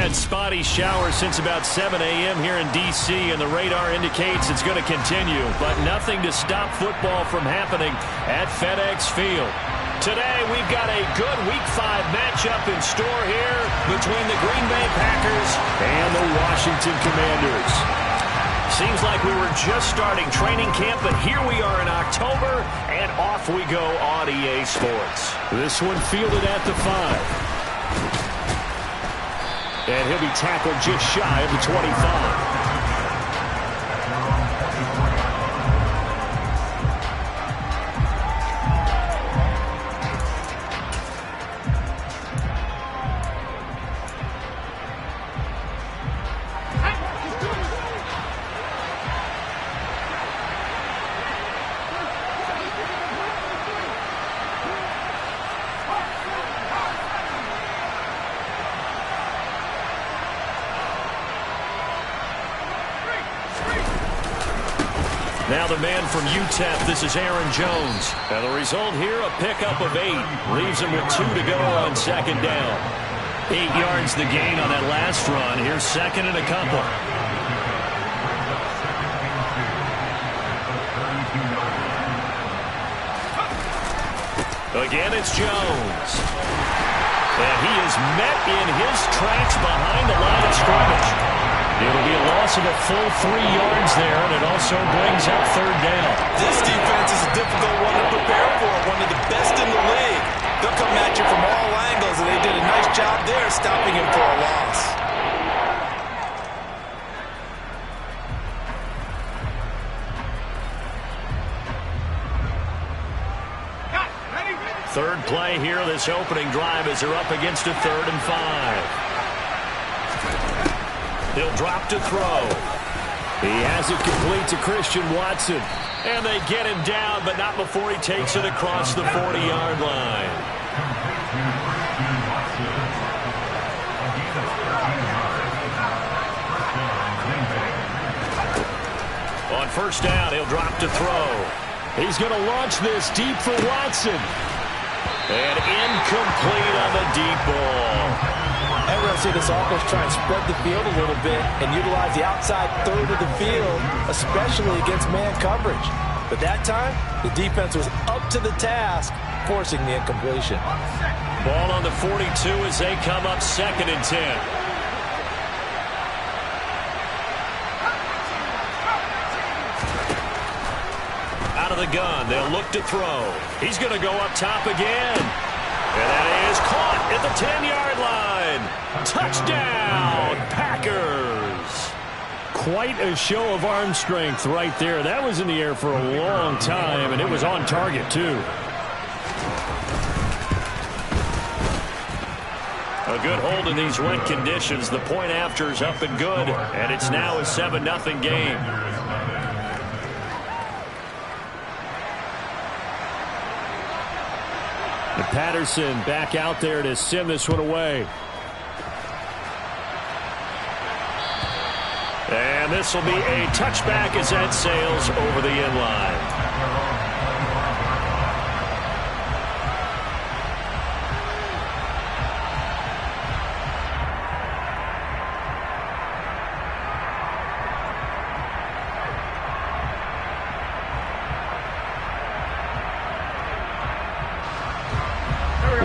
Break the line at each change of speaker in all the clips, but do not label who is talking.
had spotty showers since about 7 a.m. here in D.C., and the radar indicates it's going to continue, but nothing to stop football from happening at FedEx Field. Today, we've got a good Week 5 matchup in store here between the Green Bay Packers and the Washington Commanders. Seems like we were just starting training camp, but here we are in October, and off we go on EA Sports. This one fielded at the 5. And he'll be tackled just shy of the 25. Now the man from UTEP, this is Aaron Jones. And the result here, a pickup of 8. Leaves him with 2 to go on second down. 8 yards the gain on that last run. Here's second and a couple. Again, it's Jones. And he is met in his tracks behind the line of scrimmage. It'll be a loss of a full 3 yards there, and it also brings up third down.
This defense is a difficult one to prepare for, one of the best in the league. They'll come at you from all angles, and they did a nice job there stopping him for a loss.
Third play here, this opening drive as they're up against a 3rd and 5. He'll drop to throw. He has it complete to Christian Watson. And they get him down, but not before he takes it across the 40-yard line. On first down, he'll drop to throw. He's going to launch this deep for Watson. And incomplete on the deep ball.
And we're going to see this offense try and spread the field a little bit and utilize the outside third of the field, especially against man coverage. But that time, the defense was up to the task, forcing the incompletion.
Ball on the 42 as they come up 2nd and 10. Out of the gun, they'll look to throw. He's going to go up top again. And that is caught at the 10-yard line. Touchdown, Packers. Quite a show of arm strength right there. That was in the air for a long time, and it was on target, too. A good hold in these wet conditions. The point after is up and good, and it's now a 7-0 game. And Patterson back out there to send this one away. And this will be a touchback as that sails over the end line.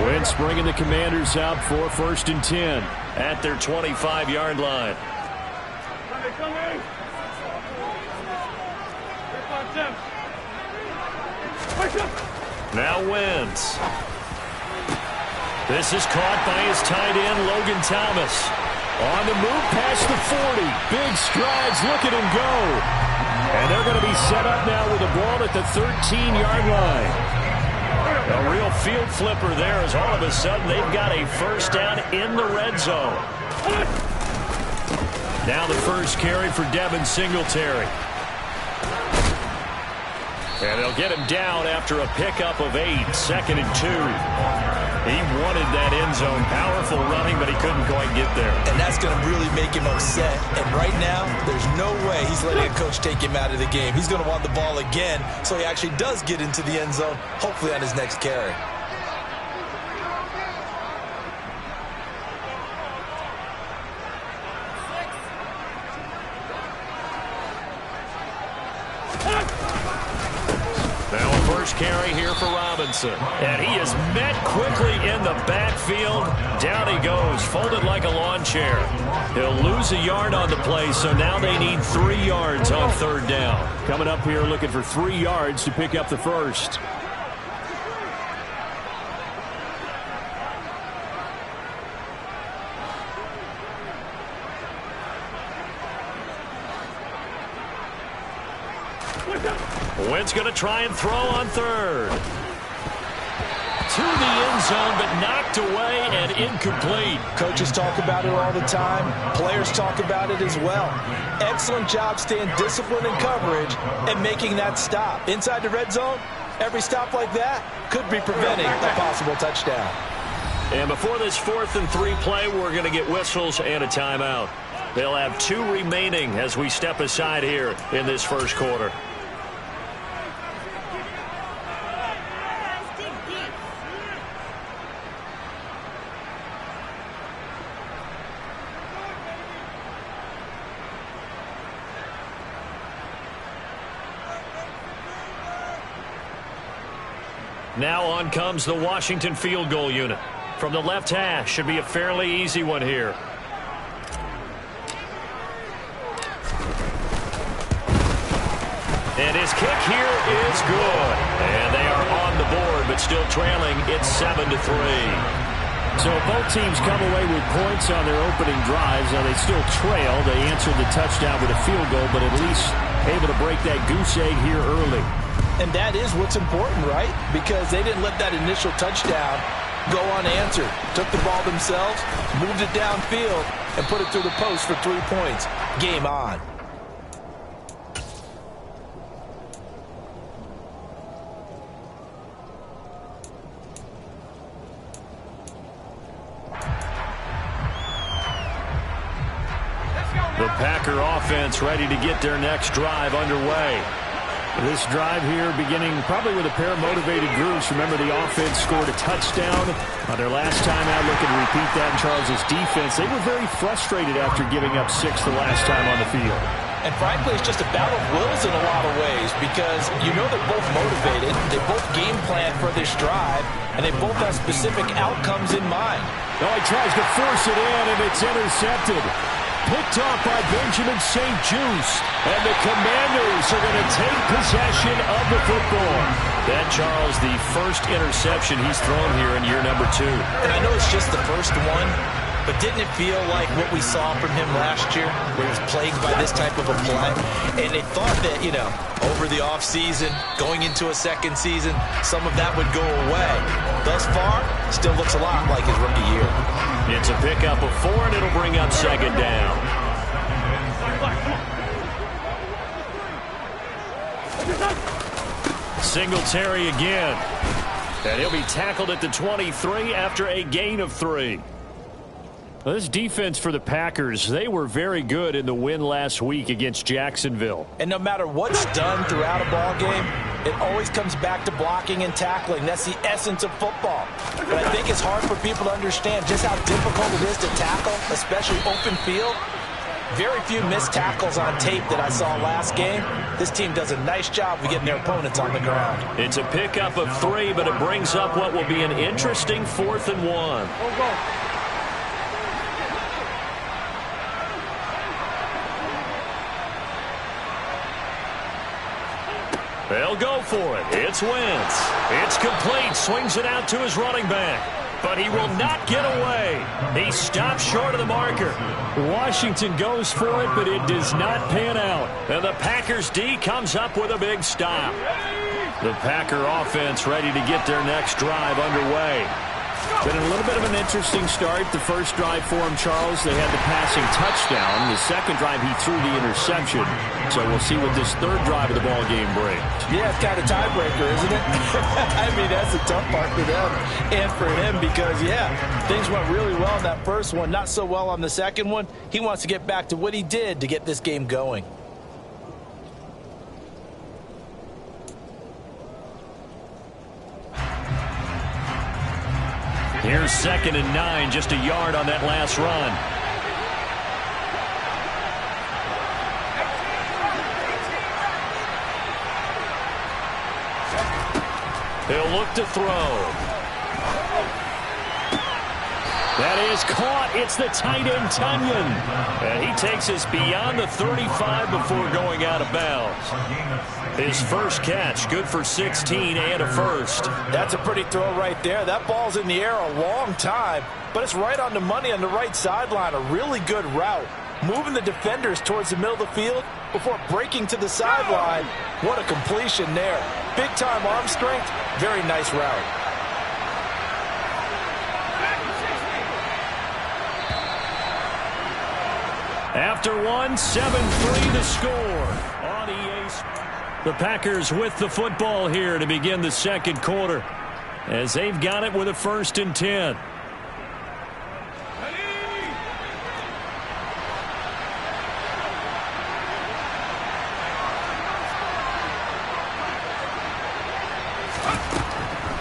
Wentz bringing the Commanders out for 1st and 10 at their 25-yard line. Now Wentz. This is caught by his tight end, Logan Thomas. On the move past the 40. Big strides. Look at him go. And they're going to be set up now with the ball at the 13-yard line. A real field flipper there as all of a sudden they've got a first down in the red zone. Now the first carry for Devin Singletary. And they'll get him down after a pickup of 8, 2nd and 2. He wanted that end zone. Powerful running, but he couldn't quite get there.
And that's going to really make him upset. And right now, there's no way he's letting a coach take him out of the game. He's going to want the ball again, so he actually does get into the end zone, hopefully on his next carry.
Now a first carry here for Robinson. And he is met quickly in the backfield. Down he goes, folded like a lawn chair. He'll lose a yard on the play, so now they need 3 yards on third down.
Coming up here looking for 3 yards to pick up the first.
Wentz going to try and throw on third. To the end zone, but knocked away and incomplete.
Coaches talk about it all the time. Players talk about it as well. Excellent job staying disciplined in coverage and making that stop. Inside the red zone, every stop like that could be preventing a possible touchdown.
And before this 4th and 3 play, we're going to get whistles and a timeout. They'll have 2 remaining as we step aside here in this first quarter. Now on comes the Washington field goal unit. From the left hash, should be a fairly easy one here. And his kick here is good. And they are on the board, but still trailing. It's 7-3.
So both teams come away with points on their opening drives. Now they still trail. They answered the touchdown with a field goal, but at least able to break that goose egg here early.
And that is what's important, right? Because they didn't let that initial touchdown go unanswered. Took the ball themselves, moved it downfield, and put it through the post for 3 points. Game on.
The Packer offense ready to get their next drive underway.
This drive here beginning probably with a pair of motivated groups. Remember, the offense scored a touchdown on their last time out. Looking to repeat that in Charles' defense. They were very frustrated after giving up 6 the last time on the field.
And frankly, it's just a battle of wills in a lot of ways because you know they're both motivated. They both game plan for this drive, and they both have specific outcomes in mind.
Oh, he tries to force it in, and it's intercepted. Picked off by Benjamin St. Juste.
And the Commanders are going to take possession of the football. That, Charles, the first interception he's thrown here in year number 2.
And I know it's just the first one, but didn't it feel like what we saw from him last year, where he was plagued by this type of a play? And they thought that, you know, over the offseason, going into a second season, some of that would go away. Thus far, still looks a lot like his rookie year.
It's a pickup of 4, and it'll bring up second down. Singletary again. And he'll be tackled at the 23 after a gain of 3.
Well, this defense for the Packers, they were very good in the win last week against Jacksonville.
And no matter what's done throughout a ball game, it always comes back to blocking and tackling. That's the essence of football. But I think it's hard for people to understand just how difficult it is to tackle, especially open field. Very few missed tackles on tape that I saw last game. This team does a nice job of getting their opponents on the ground.
It's a pickup of 3, but it brings up what will be an interesting 4th and 1. They'll go for it. It's Wentz. It's complete. Swings it out to his running back. But he will not get away. He stops short of the marker.
Washington goes for it, but it does not pan out.
And the Packers D comes up with a big stop. The Packer offense ready to get their next drive underway.
Been a little bit of an interesting start. The first drive for him, Charles, they had the passing touchdown. The second drive, he threw the interception. So we'll see what this third drive of the ball game brings.
Yeah, it's kind of tiebreaker, isn't it? I mean, that's the tough part for them and for him because, yeah, things went really well in that first one, not so well on the second one. He wants to get back to what he did to get this game going.
Here's 2nd and 9, just a yard on that last run. He'll look to throw. That is caught. It's the tight end, Tunyon. And he takes us beyond the 35 before going out of bounds. His first catch, good for 16 and a first.
That's a pretty throw right there. That ball's in the air a long time, but it's right on the money on the right sideline. A really good route. Moving the defenders towards the middle of the field before breaking to the sideline. What a completion there. Big-time arm strength. Very nice route.
After one, 7-3 the score on EA. The Packers with the football here to begin the second quarter as they've got it with a 1st and 10.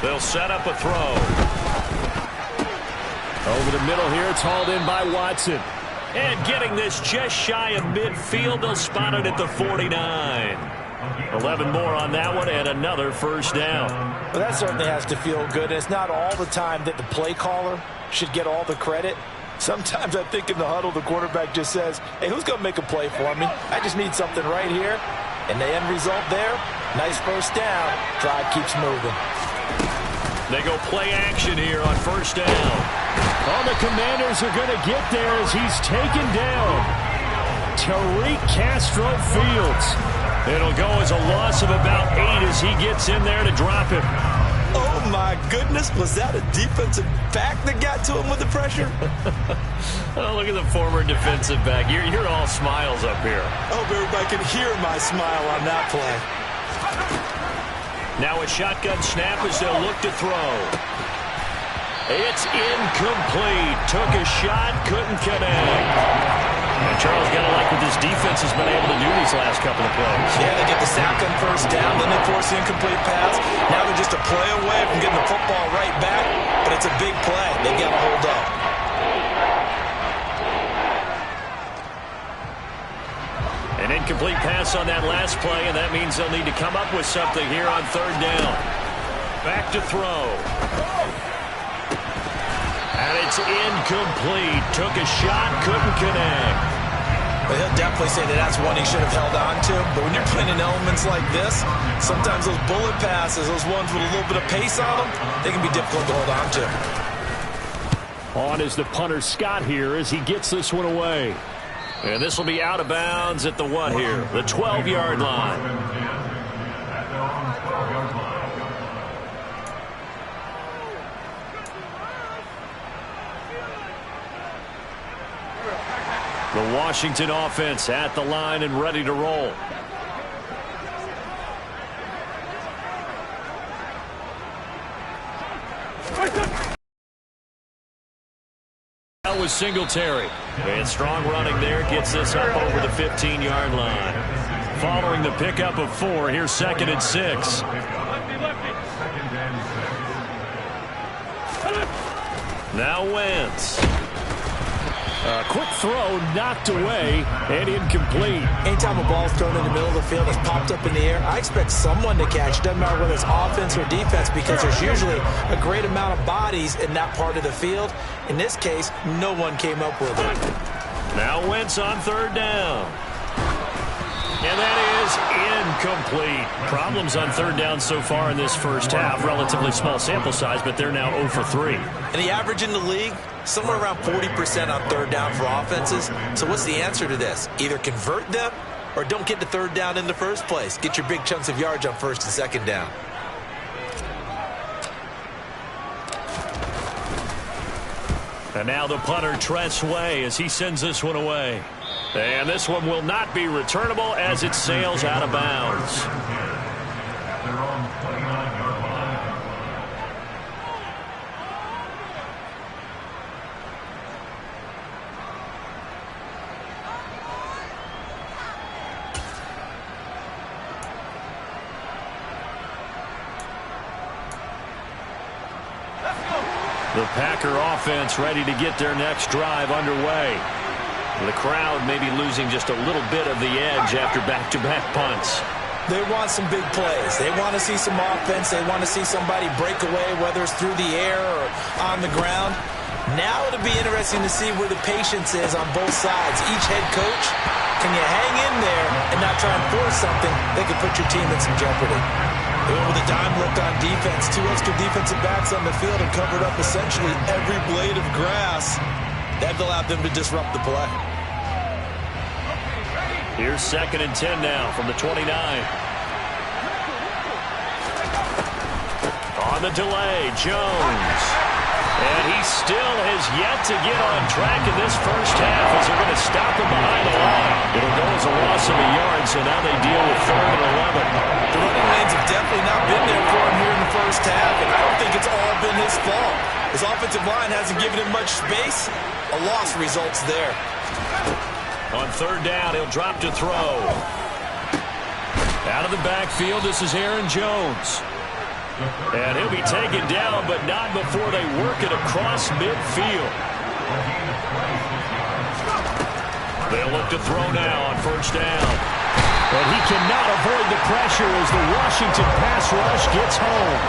They'll set up a throw. Over the middle here, it's hauled in by Watson. And getting this just shy of midfield, they'll spot it at the 49. 11 more on that one and another first down.
Well, that certainly has to feel good. It's not all the time that the play caller should get all the credit. Sometimes I think in the huddle, the quarterback just says, hey, who's going to make a play for me? I just need something right here. And the end result there, nice first down. Drive keeps moving.
They go play action here on first down.
Oh, the Commanders are going to get there as he's taken down. Tariq Castro Fields.
It'll go as a loss of about 8 as he gets in there to drop him.
Oh, my goodness. Was that a defensive back that got to him with the pressure?
Oh, look at the former defensive back. You're all smiles up here.
I hope everybody can hear my smile on that play.
Now a shotgun snap as they'll look to throw. It's incomplete. Took a shot, couldn't connect. And Charles, got to like what this defense has been able to do these last couple of plays.
Yeah, they get the sack on first down, then they force the incomplete pass. Now they're just a play away from getting the football right back, but it's a big play. They've got to hold up.
An incomplete pass on that last play, and that means they'll need to come up with something here on third down. Back to throw. And it's incomplete. Took a shot, couldn't connect.
Well, he'll definitely say that that's one he should have held on to. But when you're playing in elements like this, sometimes those bullet passes, those ones with a little bit of pace on them, they can be difficult to hold on to.
On is the punter Scott here as he gets this one away.
And this will be out of bounds at the what here? The 12-yard line. The Washington offense at the line and ready to roll. That was Singletary. And strong running there gets this up over the 15-yard line. Following the pickup of 4, here's 2nd and 6. Now Wentz.
A quick throw knocked away and incomplete.
Anytime a ball's thrown in the middle of the field that's popped up in the air, I expect someone to catch. It doesn't matter whether it's offense or defense because there's usually a great amount of bodies in that part of the field. In this case, no one came up with it.
Now Wentz on third down. And that is incomplete. Problems on third down so far in this first half. Relatively small sample size, but they're now 0 for 3.
And the average in the league, somewhere around 40% on third down for offenses. So what's the answer to this? Either convert them or don't get to third down in the first place. Get your big chunks of yards on first and second down.
And now the punter, Tress Way, as he sends this one away. And this one will not be returnable as it sails out of bounds. The Packer offense ready to get their next drive underway. The crowd maybe losing just a little bit of the edge after back-to-back punts.
They want some big plays. They want to see some offense. They want to see somebody break away, whether it's through the air or on the ground. Now it'll be interesting to see where the patience is on both sides. Each head coach, can you hang in there and not try and force something that could put your team in some jeopardy? With a dime look on defense, 2 extra defensive backs on the field and covered up essentially every blade of grass. That allowed them to disrupt the play.
Here's 2nd and 10 now from the 29. On the delay, Jones. And he still has yet to get on track in this first half as they're going to stop him behind the line. It'll go as a loss of a yard, so now they deal with 3rd and 11.
The running lanes have definitely not been there for him here in the first half, and I don't think it's all been his fault. His offensive line hasn't given him much space. A loss results there.
On 3rd down, he'll drop to throw. Out of the backfield, this is Aaron Jones. And he'll be taken down, but not before they work it across midfield. They'll look to throw now on 1st down. But he cannot avoid the pressure as the Washington pass rush gets home.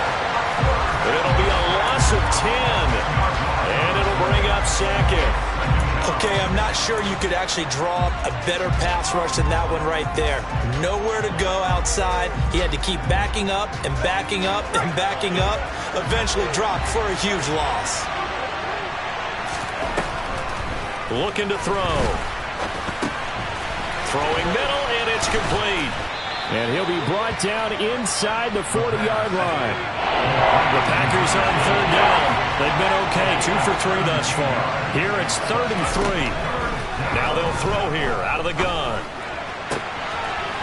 It'll be a loss of 10. And it'll bring up 2nd.
Okay, I'm not sure you could actually draw a better pass rush than that one right there. Nowhere to go outside. He had to keep backing up and backing up and backing up. Eventually dropped for a huge loss.
Looking to throw. Throwing middle, and it's complete.
And he'll be brought down inside the 40-yard line.
The Packers on 3rd down. They've been okay, 2 for 3 thus far. Here it's 3rd and 3. Now they'll throw here out of the gun.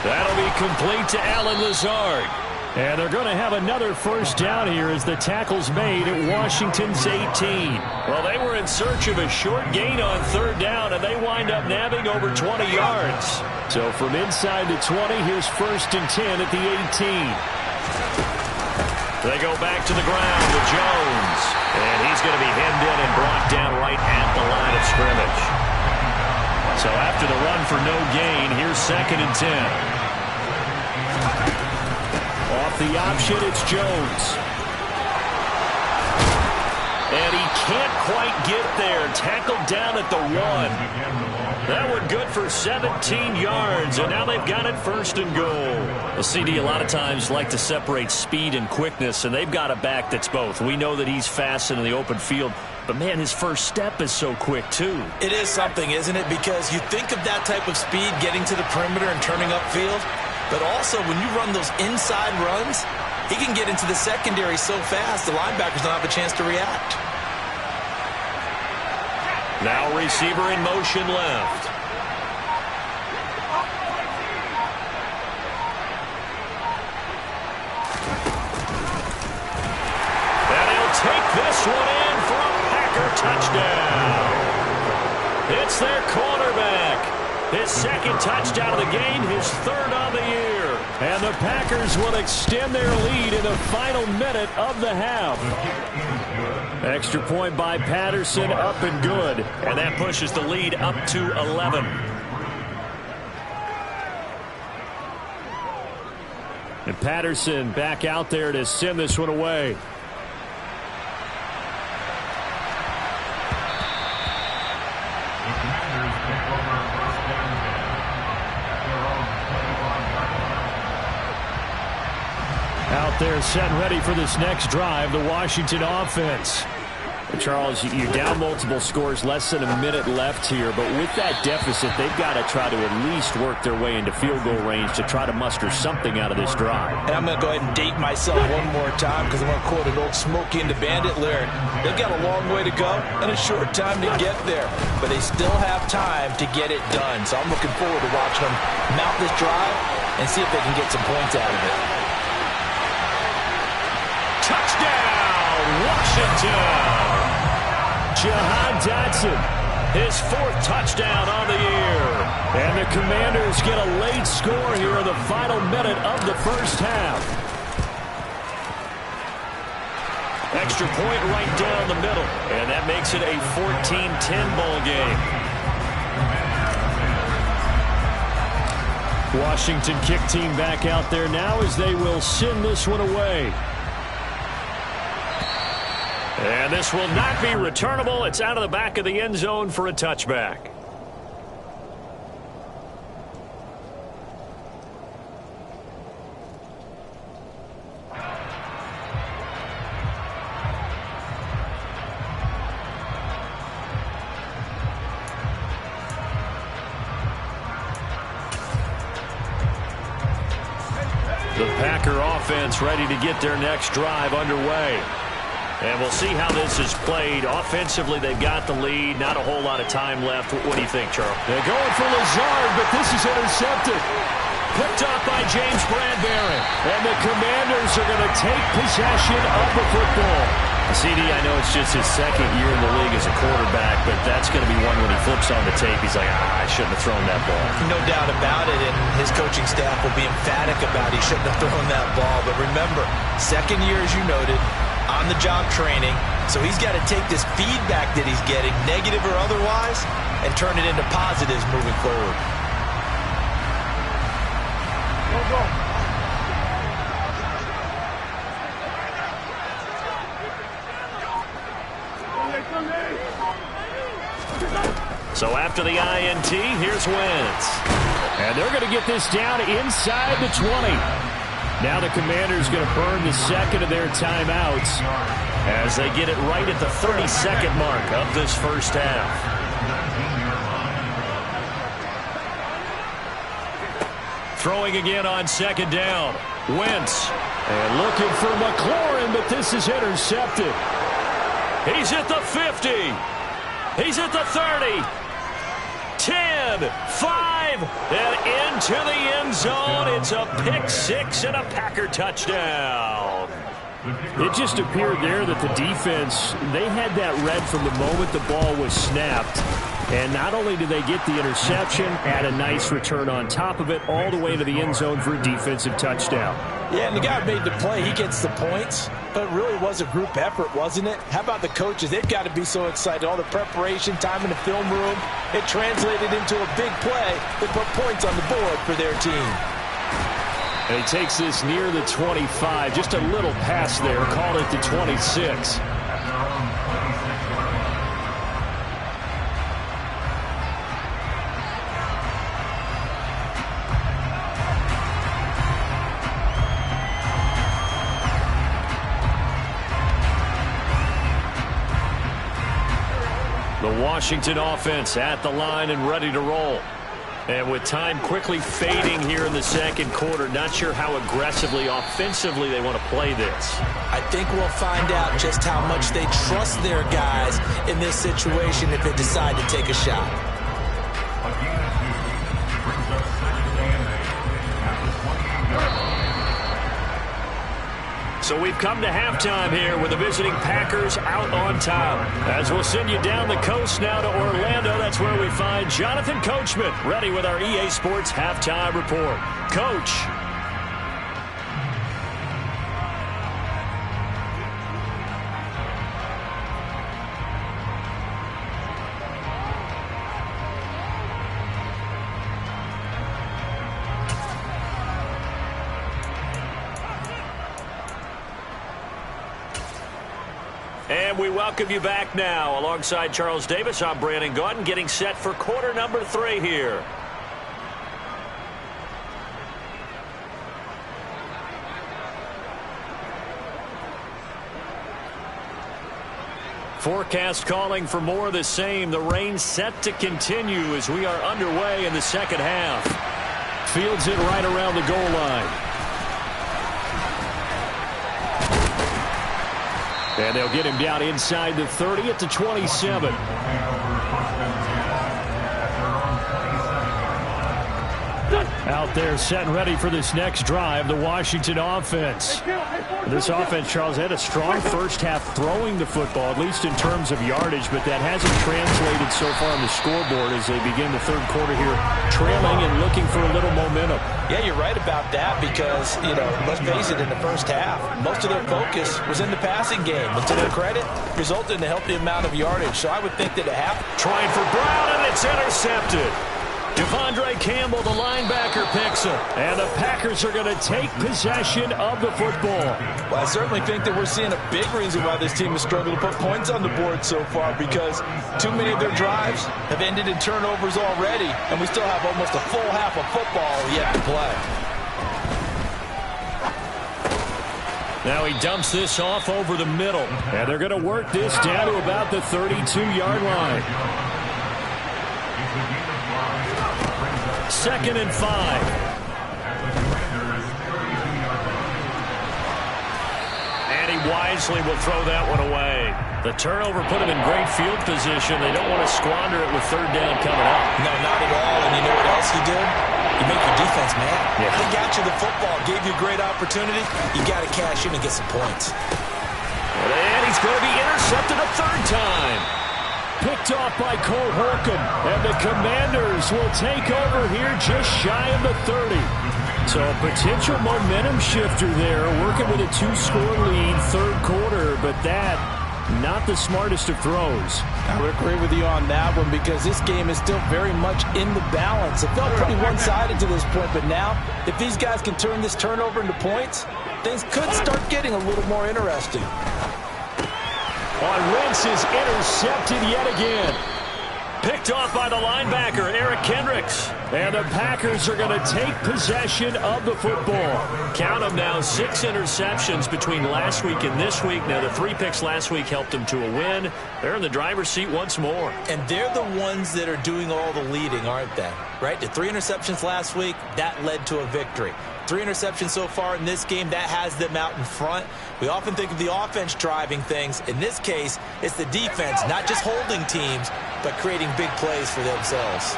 That'll be complete to Allen Lazard.
And they're going to have another 1st down here as the tackle's made at Washington's 18.
Well, they were in search of a short gain on 3rd down, and they wind up nabbing over 20 yards.
So from inside the 20, here's 1st and 10 at the 18.
They go back to the ground with Jones. And he's going to be hemmed in and brought down right at the line of scrimmage. So after the run for no gain, here's 2nd and 10.
Off the option, it's Jones.
And he can't quite get there. Tackled down at the 1. That one good for 17 yards, and now they've got it 1st and goal. Well, CD, a lot of times like to separate speed and quickness, and they've got a back that's both. We know that he's fast in the open field, but, man, his first step is so quick, too.
It is something, isn't it? Because you think of that type of speed getting to the perimeter and turning upfield, but also when you run those inside runs, he can get into the secondary so fast the linebackers don't have a chance to react.
Now receiver in motion left. And he'll take this one in for a Packer touchdown. It's their quarterback. His 2nd touchdown of the game, his 3rd on the year.
And the Packers will extend their lead in the final minute of the half. Extra point by Patterson, up and good.
And that pushes the lead up to 11.
And Patterson back out there to send this one away. Out there set and ready for this next drive, the Washington offense. Charles, you're down multiple scores, less than a minute left here, but with that deficit, they've got to try to at least work their way into field goal range to try to muster something out of this drive.
And I'm going to go ahead and date myself one more time because I'm going to quote an old Smokey and the Bandit lyric. They've got a long way to go and a short time to get there, but they still have time to get it done. So I'm looking forward to watching them mount this drive and see if they can get some points out of it.
Touchdown, Washington!
Jahan Dotson,
his 4th touchdown on the year.
And the Commanders get a late score here in the final minute of the first half.
Extra point right down the middle. And that makes it a 14-10 ball game.
Washington kick team back out there now as they will send this one away.
And this will not be returnable. It's out of the back of the end zone for a touchback. The Packer offense ready to get their next drive underway. And we'll see how this is played. Offensively, they've got the lead. Not a whole lot of time left. What do you think, Charles?
They're going for Lazard, but this is intercepted.
Picked up by James Bradbury.
And the Commanders are going to take possession of the football.
CD, I know it's just his second year in the league as a quarterback, but that's going to be one when he flips on the tape. He's like, I shouldn't have thrown that ball.
No doubt about it, and his coaching staff will be emphatic about he shouldn't have thrown that ball. But remember, second year, as you noted, on-the-job training, so he's got to take this feedback that he's getting, negative or otherwise, and turn it into positives moving forward. Go.
So after the INT, here's Wentz.
And they're going to get this down inside the 20. Now the Commanders going to burn the second of their timeouts
as they get it right at the 30-second mark of this first half. Throwing again on second down. Wentz.
And looking for McLaurin, but this is intercepted.
He's at the 50. He's at the 30. 10, 5, and into the end zone. It's a pick six and a Packer touchdown.
It just appeared there that the defense, they had that read from the moment the ball was snapped. And not only did they get the interception, add a nice return on top of it, all the way to the end zone for a defensive touchdown.
Yeah, and the guy made the play. He gets the points. But it really was a group effort, wasn't it? How about the coaches? They've got to be so excited. All the preparation, time in the film room, it translated into a big play that put points on the board for their team.
And he takes this near the 25. Just a little pass there. Called it the 26.
The Washington offense at the line and ready to roll. And with time quickly fading here in the second quarter, not sure how aggressively, offensively they want to play this.
I think we'll find out just how much they trust their guys in this situation if they decide to take a shot.
So we've come to halftime here with the visiting Packers out on top. As we'll send you down the coast now to Orlando, that's where we find Jonathan Coachman ready with our EA Sports halftime report. Coach. And we welcome you back now. Alongside Charles Davis, I'm Brandon Gaudin, getting set for quarter number 3 here. Forecast calling for more of the same. The rain set to continue as we are underway in the second half. Fields it right around the goal line. And they'll get him down inside the 30 at the 27. Out there set and ready for this next drive, the Washington offense. This offense, Charles, had a strong first half throwing the football, at least in terms of yardage, but that hasn't translated so far on the scoreboard as they begin the third quarter here, trailing and looking for a little momentum.
Yeah, you're right about that because, let's face it, in the first half, most of their focus was in the passing game. And to their credit, resulted in a healthy amount of yardage. So I would think that a half.
Trying for Brown, and it's intercepted. Devondre Campbell, the linebacker, picks him. And the Packers are going to take possession of the football.
Well, I certainly think that we're seeing a big reason why this team has struggled to put points on the board so far, because too many of their drives have ended in turnovers already, and we still have almost a full half of football yet to play.
Now he dumps this off over the middle. And they're going to work this down to about the 32-yard line. 2nd and 5. And he wisely will throw that one away. The turnover put him in great field position. They don't want to squander it with 3rd down coming up.
No, not at all. And you know what else he did? You make your defense mad.
Yeah.
They got you the football, gave you a great opportunity. You got to cash in and get some points.
And he's going to be intercepted a 3rd time. Picked off by Cole Holcomb. And the Commanders will take over here just shy of the 30. So a potential momentum shifter there, working with a 2-score lead, 3rd quarter, but that not the smartest of throws.
I would agree with you on that one, because this game is still very much in the balance. It felt pretty one-sided to this point, but now if these guys can turn this turnover into points, things could start getting a little more interesting.
Wentz is intercepted yet again. Picked off by the linebacker, Eric Kendricks. And the Packers are going to take possession of the football. Count them now, 6 interceptions between last week and this week. Now, the 3 picks last week helped them to a win. They're in the driver's seat once more.
And they're the ones that are doing all the leading, aren't they? Right? The 3 interceptions last week, that led to a victory. 3 interceptions so far in this game, that has them out in front. We often think of the offense driving things. In this case, it's the defense, not just holding teams, but creating big plays for themselves.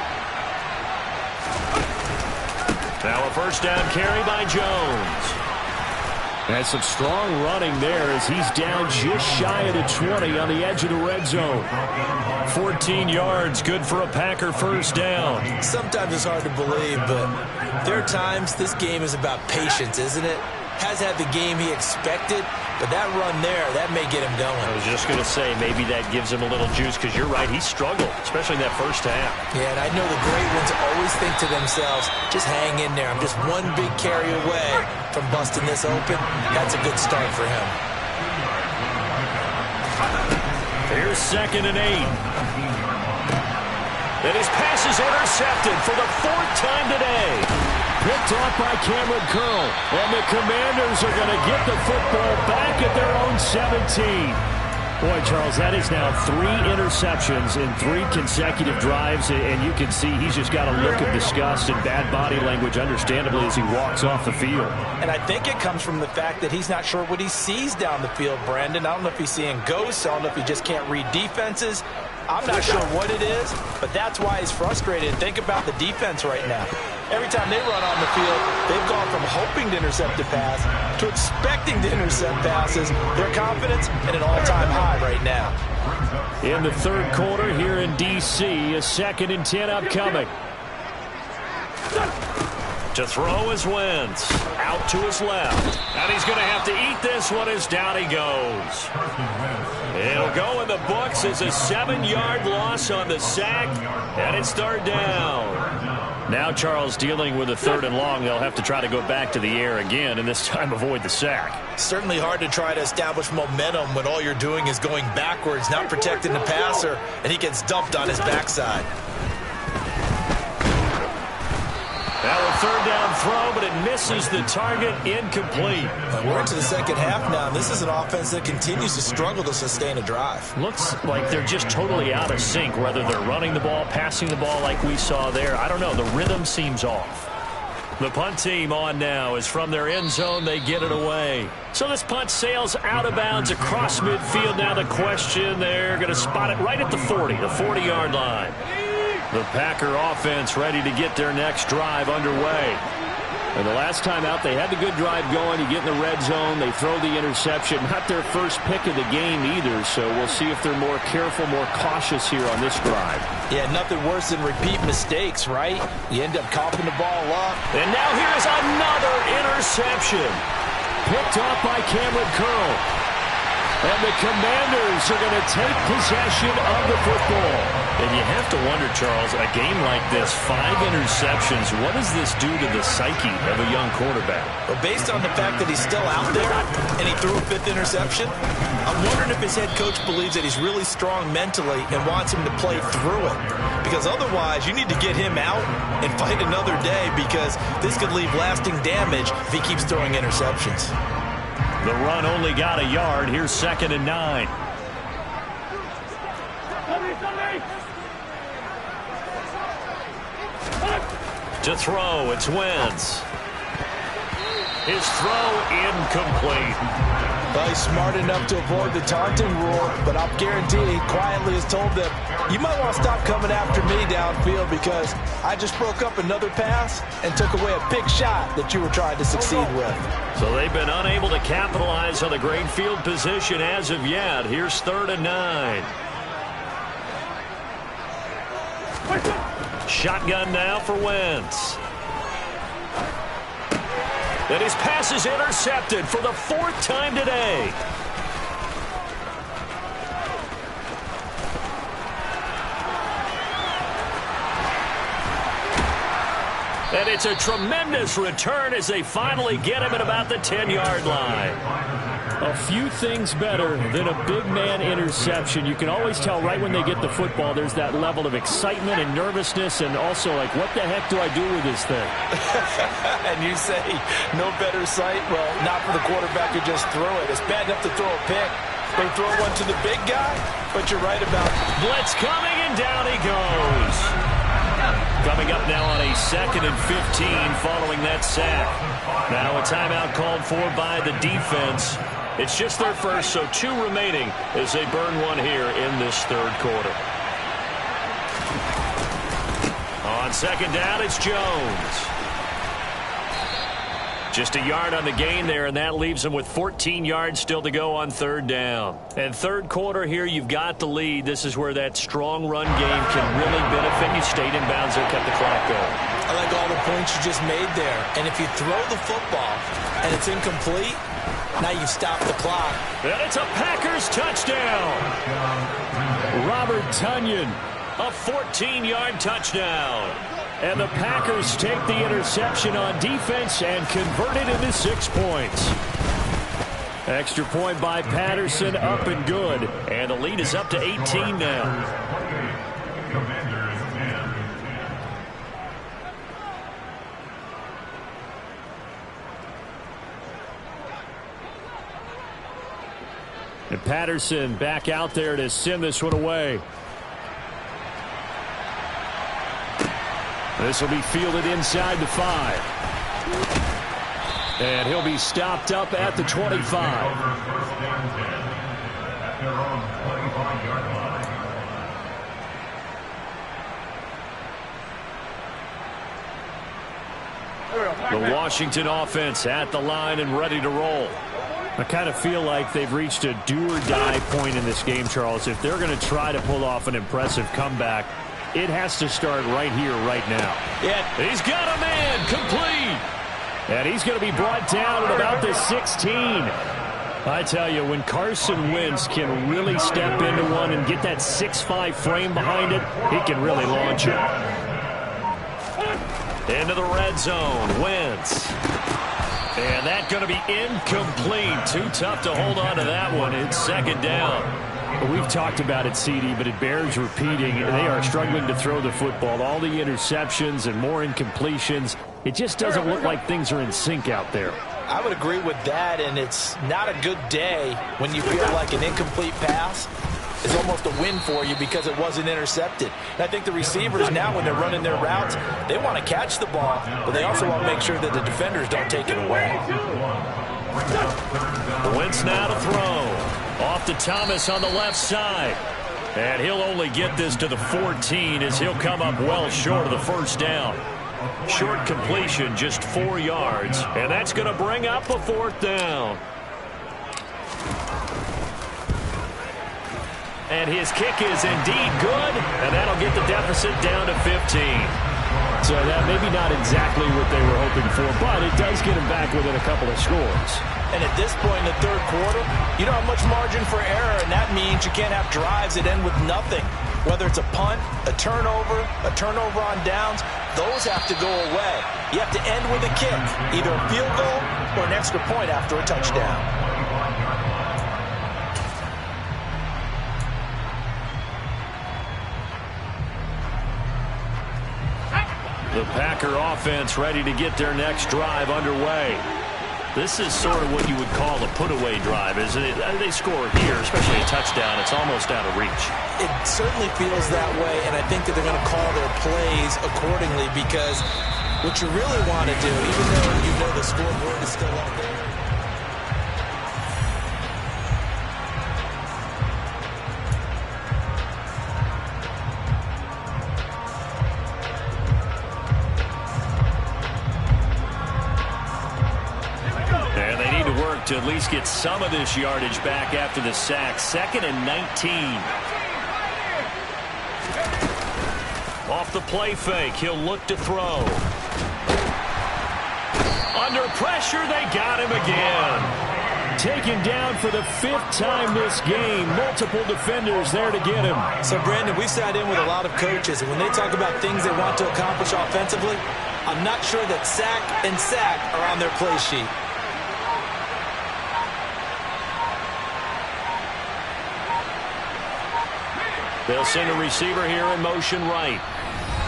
Now a 1st down carry by Jones. And some strong running there as he's down just shy of the 20 on the edge of the red zone. 14 yards, good for a Packer 1st down.
Sometimes it's hard to believe, but there are times this game is about patience, isn't it? Has had the game he expected, but that run there, that may get him going.
I was just going to say, maybe that gives him a little juice, because you're right, he struggled, especially in that 1st half.
Yeah, and I know the great ones always think to themselves, just hang in there. I'm just one big carry away from busting this open. That's a good start for him.
Here's 2nd and 8. And his pass is intercepted for the 4th time today. Picked off by Cameron Curl. And the Commanders are going to get the football back at their own 17. Boy, Charles, that is now 3 interceptions in 3 consecutive drives. And you can see he's just got a look of disgust and bad body language, understandably, as he walks off the field. And I think it comes from the fact that he's not sure what he sees down the field, Brandon. I don't know if he's seeing ghosts. I don't know if he just can't read defenses. I'm not sure what it is, but that's why he's frustrated. Think about the defense right now. Every time they run on the field, they've gone from hoping to intercept a pass to expecting to intercept passes. Their confidence at an all-time high right now. In the 3rd quarter here in D.C., a 2nd and 10 upcoming. To throw is Wentz. Out to his left. And he's going to have to eat this one as down he goes. It'll go in the books as a 7-yard loss on the sack. And it's 3rd down. Now Charles dealing with a 3rd and long. They'll have to try to go back to the air again, and this time avoid the sack. Certainly hard to try to establish momentum when all you're doing is going backwards, not protecting the passer, and he gets dumped on his backside. Now a 3rd down throw, but it misses the target, incomplete. We're into the 2nd half now, and this is an offense that continues to struggle to sustain a drive. Looks like they're just totally out of sync, whether they're running the ball, passing the ball like we saw there. I don't know. The rhythm seems off. The punt team on now is from their end zone. They get it away. So this punt sails out of bounds across midfield. Now the question, they're going to spot it right at the 40, the 40-yard line. The Packer offense ready to get their next drive underway. And the last time out, they had the good drive going. You get in the red zone, they throw the interception. Not their first pick of the game either, so we'll see if they're more careful, more cautious here on this drive. Yeah, nothing worse than repeat mistakes, right? You end up coughing the ball up. And now here's another interception. Picked off by Cameron Curl. And the Commanders are going to take possession of the football. And you have to wonder, Charles, a game like this, 5 interceptions, what does this do to the psyche of a young quarterback?
Well, based on the fact that he's still out there and he threw a 5th interception, I'm wondering if his head coach believes that he's really strong mentally and wants him to play through it. Because otherwise, you need to get him out and fight another day, because this could leave lasting damage if he keeps throwing interceptions.
The run only got a yard. Here's 2nd and 9. To throw, it's Wentz. His throw incomplete.
Well, he's smart enough to avoid the taunting rule, but I'll guarantee he quietly has told them, you might want to stop coming after me downfield, because I just broke up another pass and took away a big shot that you were trying to succeed with.
So they've been unable to capitalize on the great field position as of yet. Here's 3rd and 9. Shotgun now for Wentz. And his pass is intercepted for the 4th time today. And it's a tremendous return as they finally get him at about the 10-yard line. A few things better than a big man interception. You can always tell right when they get the football, there's that level of excitement and nervousness, and also like, what the heck do I do with this thing?
And you say, no better sight? Well, not for the quarterback who just threw it. It's bad enough to throw a pick. They throw one to the big guy, but you're right about it.
Blitz coming, and down he goes. Coming up now on a 2nd and 15 following that sack. Now a timeout called for by the defense. It's just their first, so 2 remaining as they burn one here in this 3rd quarter. On 2nd down, it's Jones. Just a yard on the gain there, and that leaves them with 14 yards still to go on 3rd down. And 3rd quarter here, you've got the lead. This is where that strong run game can really benefit you. Stayed in bounds there, kept the clock going.
I like all the points you just made there. And if you throw the football and it's incomplete, now you stop the clock.
And it's a Packers touchdown. Robert Tonyan, a 14-yard touchdown. And the Packers take the interception on defense and convert it into 6 points. Extra point by Patterson, up and good. And the lead is up to 18 now. And Patterson back out there to send this one away. This will be fielded inside the 5. And he'll be stopped up at the 25. The Washington offense at the line and ready to roll. I kind of feel like they've reached a do-or-die point in this game, Charles. If they're going to try to pull off an impressive comeback, it has to start right here, right now. Yeah, he's got a man complete. And he's going to be brought down at about the 16. I tell you, when Carson Wentz can really step into one and get that 6'5" frame behind it, he can really launch it. Into the red zone, Wentz. And that's going to be incomplete. Too tough to hold on to that one. It's 2nd down. Well, we've talked about it, CD, but it bears repeating. They are struggling to throw the football. All the interceptions and more incompletions. It just doesn't look like things are in sync out there.
I would agree with that, and it's not a good day when you feel like an incomplete pass is almost a win for you because it wasn't intercepted. And I think the receivers now, when they're running their routes, they want to catch the ball, but they also want to make sure that the defenders don't take it away.
Wentz now to throw. Off to Thomas on the left side. And he'll only get this to the 14 as he'll come up well short of the 1st down. Short completion, just 4 yards. And that's going to bring up a 4th down. And his kick is indeed good, and that'll get the deficit down to 15.
So that maybe not exactly what they were hoping for, but it does get them back within a couple of scores.
And at this point in the third quarter, you don't have much margin for error, and that means you can't have drives that end with nothing. Whether it's a punt, a turnover on downs, those have to go away. You have to end with a kick, either a field goal or an extra point after a touchdown.
The Packer offense ready to get their next drive underway. This is sort of what you would call a put-away drive, isn't it? They score here, especially a touchdown. It's almost out of reach.
It certainly feels that way, and I think that they're going to call their plays accordingly, because what you really want to do, even though you know the scoreboard is still up there,
to at least get some of this yardage back after the sack. 2nd and 19. Off the play fake, he'll look to throw. Under pressure, they got him again.
Taken down for the 5th time this game. Multiple defenders there to get him.
So, Brandon, we've sat in with a lot of coaches, and when they talk about things they want to accomplish offensively, I'm not sure that sack and sack are on their play sheet.
They'll send a receiver here in motion right.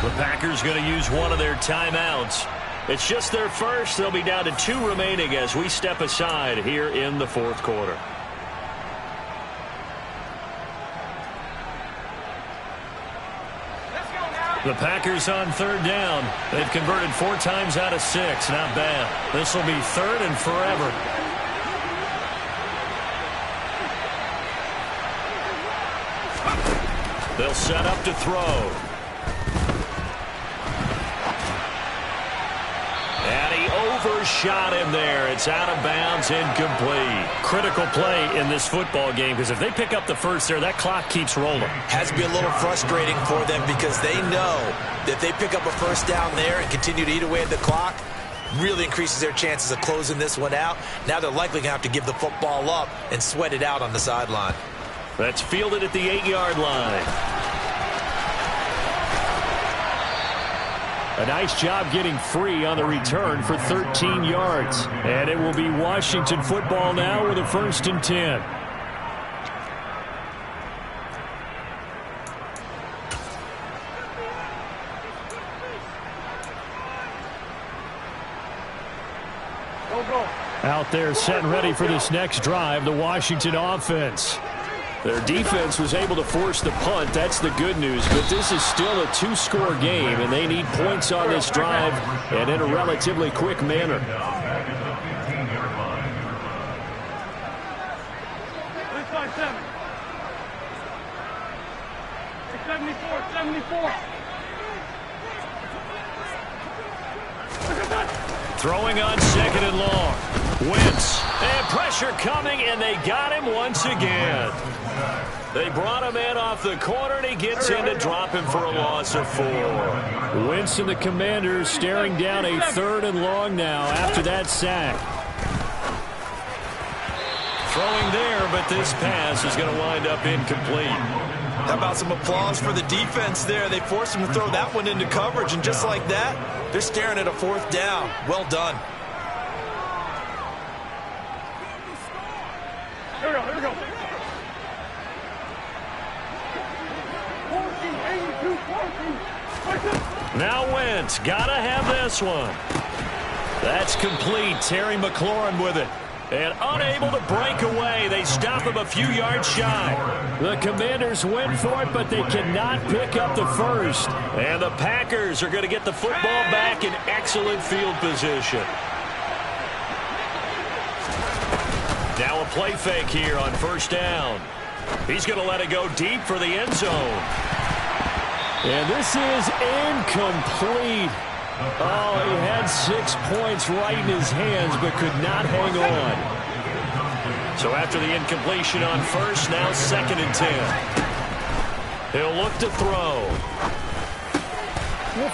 The Packers going to use one of their timeouts. It's just their first. They'll be down to 2 remaining as we step aside here in the 4th quarter. The Packers on 3rd down. They've converted 4 times out of 6. Not bad. This will be 3rd and forever. They'll set up to throw. And he overshot him there. It's out of bounds, incomplete. Critical play in this football game, because if they pick up the first there, that clock keeps rolling.
Has to be a little frustrating for them, because they know that they pick up a first down there and continue to eat away at the clock, really increases their chances of closing this one out. Now they're likely going to have to give the football up and sweat it out on the sideline.
That's fielded at the 8-yard line.
A nice job getting free on the return for 13 yards. And it will be Washington football now with a 1st and 10. Out there set and ready for this next drive, the Washington offense. Their defense was able to force the punt. That's the good news. But this is still a 2-score game, and they need points on this drive and in a relatively quick manner.
Throwing on 2nd and long. Wentz. And pressure coming, and they got him once again. They brought him in off the corner, and he gets in to drop him for a loss of 4.
Wentz and the Commanders staring down a 3rd and long now after that sack.
Throwing there, but this pass is going to wind up incomplete.
How about some applause for the defense there? They forced him to throw that one into coverage, and just like that, they're staring at a 4th down. Well done.
Here we go.
Now Wentz, gotta have this one. That's complete. Terry McLaurin with it. And unable to break away. They stop him a few yards shy.
The Commanders went for it, but they cannot pick up the first.
And the Packers are going to get the football back in excellent field position. Now a play fake here on 1st down. He's going to let it go deep for the end zone.
And this is incomplete. Oh, he had 6 points right in his hands, but could not hang on.
So after the incompletion on 1st, now 2nd and 10. He'll look to throw.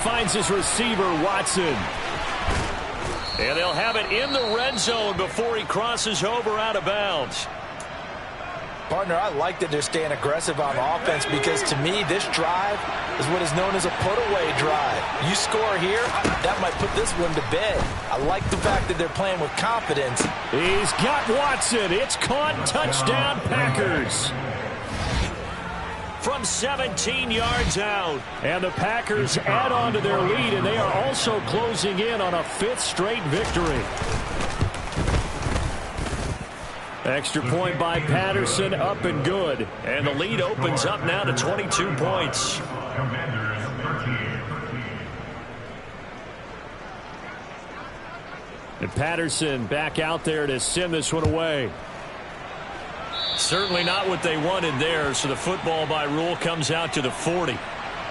Finds his receiver, Watson. And they'll have it in the red zone before he crosses over out of bounds.
Partner, I like that they're staying aggressive on offense because, to me, this drive is what is known as a put-away drive. You score here, that might put this one to bed. I like the fact that they're playing with confidence.
He's got Watson. It's caught. Touchdown, Packers. From 17 yards out. And the Packers add on to their lead, and they are also closing in on a 5th straight victory. Extra point by Patterson, up and good. And the lead opens up now to 22 points. And Patterson back out there to send this one away. Certainly not what they wanted there, so the football by rule comes out to the 40.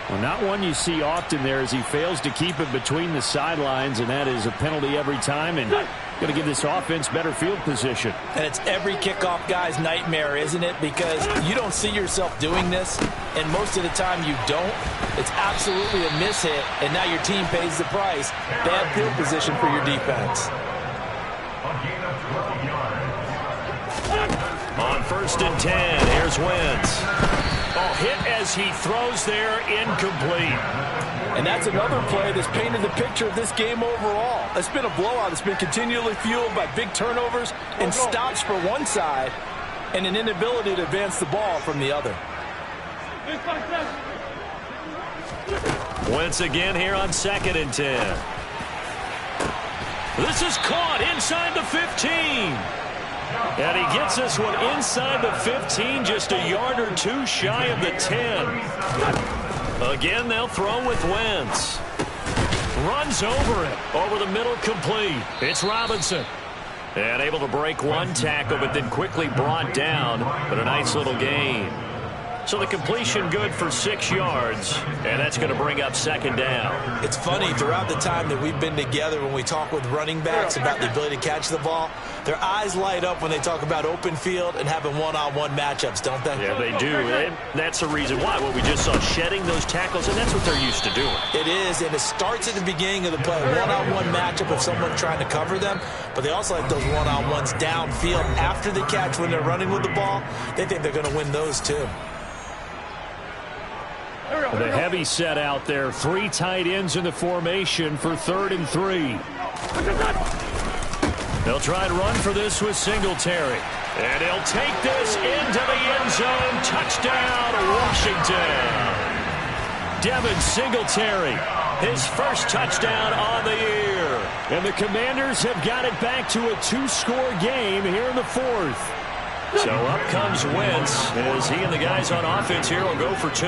Well, not one you see often there as he fails to keep it between the sidelines, and that is a penalty every time, and going to give this offense better field position.
And it's every kickoff guy's nightmare, isn't it? Because you don't see yourself doing this, and most of the time you don't. It's absolutely a mishit, and now your team pays the price. Bad field position for your defense.
On 1st and 10, here's Wentz. Oh, hit as he throws there, incomplete.
And that's another play that's painted the picture of this game overall. It's been a blowout. It's been continually fueled by big turnovers and stops for one side and an inability to advance the ball from the other.
Wentz again here on 2nd and 10. This is caught inside the 15. And he gets this one inside the 15, just a yard or two shy of the 10. Again, they'll throw with Wentz. Runs over it. Over the middle, complete. It's Robinson. And able to break one tackle, but then quickly brought down. But a nice little gain. So the completion good for 6 yards, and that's going to bring up 2nd down.
It's funny, throughout the time that we've been together, when we talk with running backs about the ability to catch the ball, their eyes light up when they talk about open field and having one-on-one matchups, don't they?
Yeah, they do. And that's the reason why. Well, we just saw shedding those tackles, and that's what they're used to doing.
It is, and it starts at the beginning of the play. One-on-one matchup of someone trying to cover them, but they also like those one-on-ones downfield after the catch when they're running with the ball. They think they're going to win those, too.
The heavy set out there. 3 tight ends in the formation for 3rd and 3.
They'll try and run for this with Singletary. And he'll take this into the end zone. Touchdown, Washington. Devin Singletary, his first touchdown on the year.
And the Commanders have got it back to a 2-score game here in the 4th.
So up comes Wentz as he and the guys on offense here will go for 2.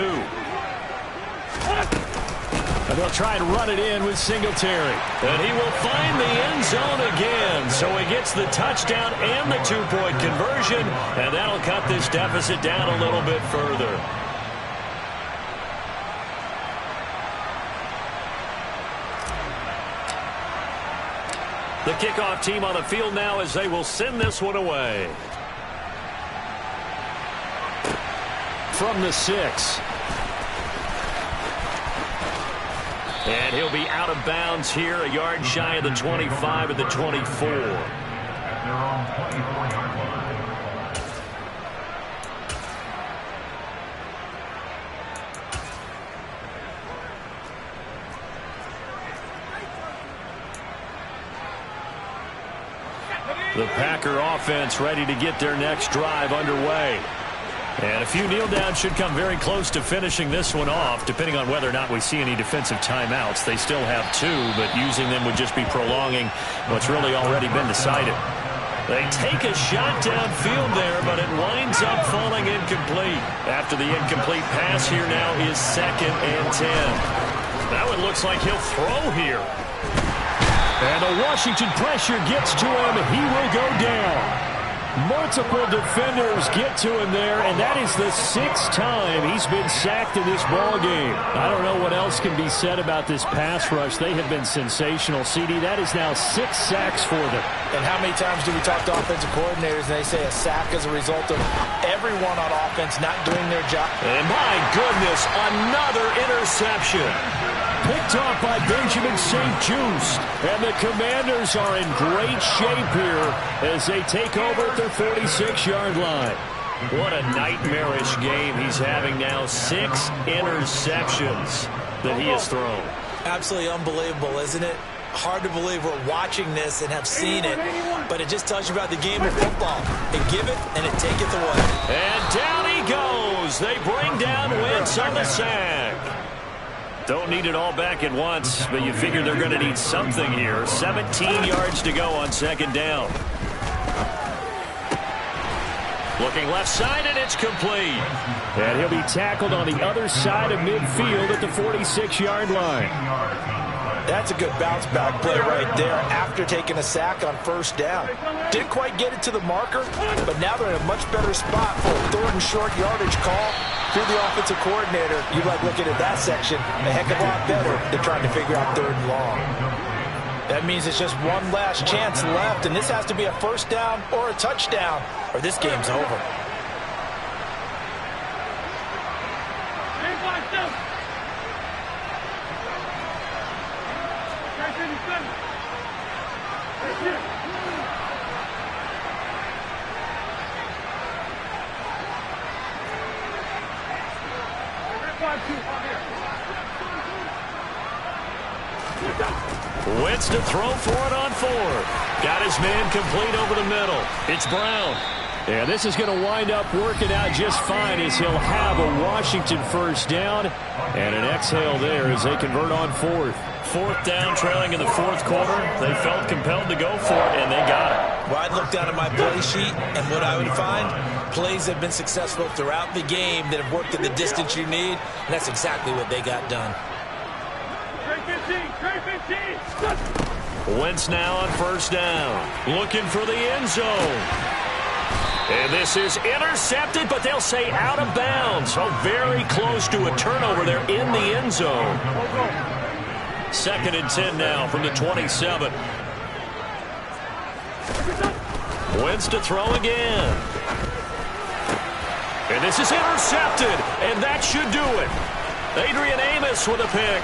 And they'll try and run it in with Singletary.
And he will find the end zone again. So he gets the touchdown and the 2-point conversion. And that'll cut this deficit down a little bit further. The kickoff team on the field now as they will send this one away.
From the 6.
And he'll be out of bounds here, a yard shy of the 25 at the 24. The Packer offense ready to get their next drive underway. And a few kneel downs should come very close to finishing this one off, depending on whether or not we see any defensive timeouts. They still have 2, but using them would just be prolonging what's really already been decided. They take a shot downfield there, but it winds up falling incomplete. After the incomplete pass, here now is 2nd and 10. Now it looks like he'll throw here.
And the Washington pressure gets to him. He will go down. Multiple defenders get to him there, and that is the 6th time he's been sacked in this ball game. I don't know what else can be said about this pass rush. They have been sensational. CD, that is now 6 sacks for them.
And how many times do we talk to offensive coordinators and they say a sack as a result of everyone on offense not doing their job?
And my goodness, another interception. picked off by Benjamin St-Juste. And the Commanders are in great shape here as they take over at their 46-yard line. What a nightmarish game he's having now. 6 interceptions that he has thrown.
Absolutely unbelievable, isn't it? Hard to believe we're watching this and have seen it, but it just tells you about the game of football. It giveth and it taketh away.
And down he goes. They bring down Wentz on the sack. Don't need it all back at once, but you figure they're going to need something here. 17 yards to go on second down. Looking left side, and it's complete. And he'll be tackled on the other side of midfield at the 46-yard line.
That's a good bounce-back play right there after taking a sack on first down. Didn't quite get it to the marker, but now they're in a much better spot for a third and short yardage call. Through the offensive coordinator, you like looking at that section a heck of a lot better than trying to figure out third and long. That means it's just one last chance left, and this has to be a first down or a touchdown, or this game's over.
Wentz to throw for it on 4. Got his man complete over the middle. It's Brown. And this is going to wind up working out just fine as he'll have a Washington first down. And an exhale there as they convert on 4th. 4th down, trailing in the 4th quarter. They felt compelled to go for it, and they got it.
Well, I'd look down at my play sheet, and what I would find, plays have been successful throughout the game that have worked at the distance you need, and that's exactly what they got done.
Wentz now on first down. Looking for the end zone. And this is intercepted, but they'll say out of bounds. So very close to a turnover there in the end zone. 2nd and 10 now from the 27. Wentz to throw again. And this is intercepted, and that should do it. Adrian Amos with a pick.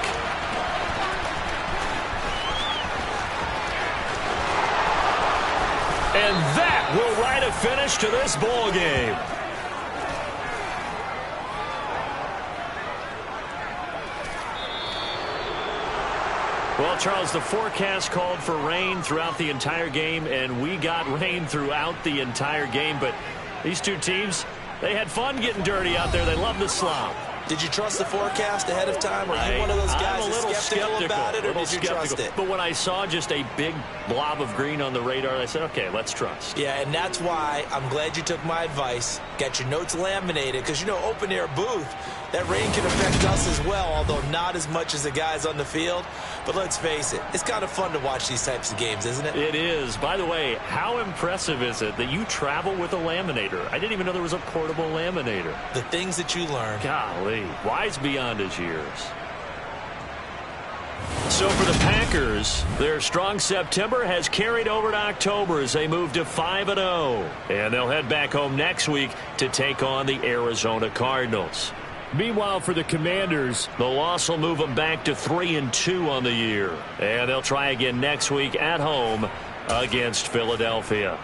And that will write a finish to this ball game. Well, Charles, the forecast called for rain throughout the entire game, and we got rain throughout the entire game. But these two teams, they had fun getting dirty out there. They love the slop.
Did you trust the forecast ahead of time? Or are you one of those guys that's skeptical about it, or did you trust it?
But when I saw just a big blob of green on the radar, I said, okay, let's trust.
Yeah, and that's why I'm glad you took my advice. Got your notes laminated, because, you know, open-air booth, that rain can affect us as well, although not as much as the guys on the field. But let's face it, it's kind of fun to watch these types of games, isn't it?
It is. By the way, how impressive is it that you travel with a laminator? I didn't even know there was a portable laminator.
The things that you learn.
Golly, wise beyond his years. So for the Packers, their strong September has carried over to October as they move to 5-0. And they'll head back home next week to take on the Arizona Cardinals. Meanwhile, for the Commanders, the loss will move them back to 3-2 on the year. And they'll try again next week at home against Philadelphia.